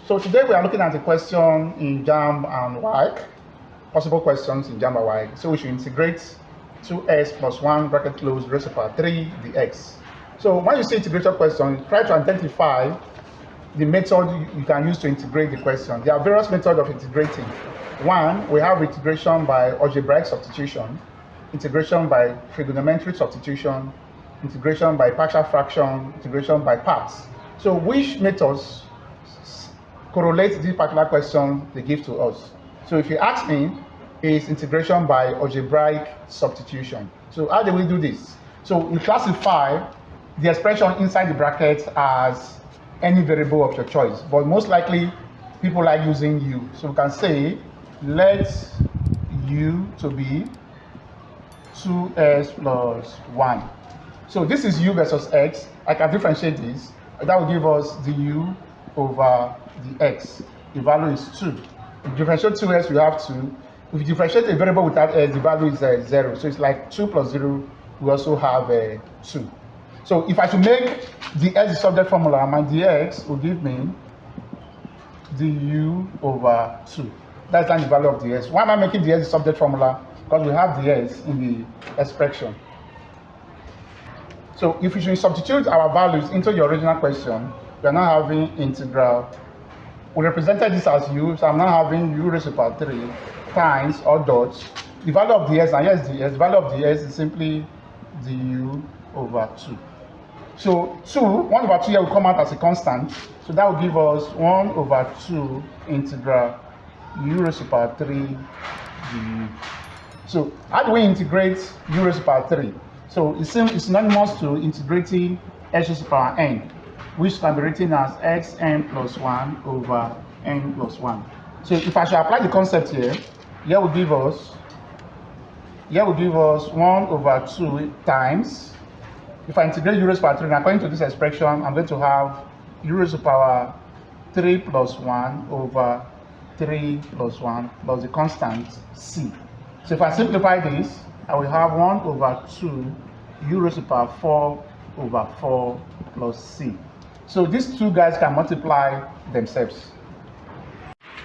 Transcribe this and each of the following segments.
So today we are looking at a question in JAMB and WAEC, possible questions in JAMB and WAEC. So we should integrate 2x plus 1 bracket close raised to power 3 dx. So when you see integration question, try to identify the method you can use to integrate the question. There are various methods of integrating. One, we have integration by algebraic substitution, integration by trigonometric substitution, integration by partial fraction, integration by parts. So which methods correlate this particular question they give to us? So if you ask me, is integration by algebraic substitution. So how do we do this? So we classify the expression inside the bracket as any variable of your choice, but most likely people like using u. So we can say let u to be 2x plus 1. So this is u versus x. I can differentiate this. That will give us the u over the x. The value is 2. If you differentiate 2x, we have 2. If you differentiate a variable without x, the value is 0. So it's like 2 plus 0. We also have 2. So if I should make the x the subject formula, my dx will give me du over 2. That's the value of the x. Why am I making the x the subject formula? Because we have the x in the expression. So if we should substitute our values into the original question, we are now having integral. We represented this as u, so I'm now having u raised to power 3 times or dot the value of the x, and yes, the value of the x is simply du over 2. So 1 over 2 here will come out as a constant, so that will give us 1 over 2 integral u raised to power 3 du. So how do we integrate u raised to power 3? So it's synonymous to integrating x raised to power n, which can be written as xn plus 1 over n plus 1. So if I should apply the concept here, here will give us 1 over 2 times. If I integrate u raised to power 3, and according to this expression, I'm going to have u raised to power 3 plus 1 over 3 plus 1 plus the constant c. So if I simplify this, I will have 1 over 2 u raised to power 4 over 4 plus c. So these two guys can multiply themselves.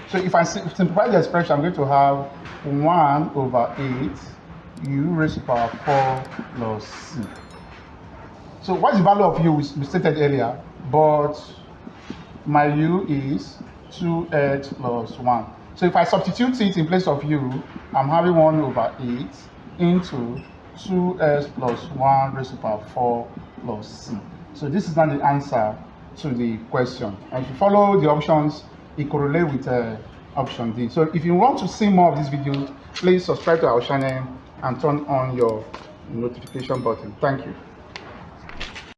So if I simplify the expression, I'm going to have 1 over 8 u raised to power 4 plus c. So what's the value of u we stated earlier, but my u is 2x plus 1. So if I substitute it in place of u, I'm having 1 over 8 into 2x plus 1 raised to power 4 plus c. So this is not the answer to the question. And if you follow the options, it correlates with option D. So if you want to see more of these videos, please subscribe to our channel and turn on your notification button. Thank you.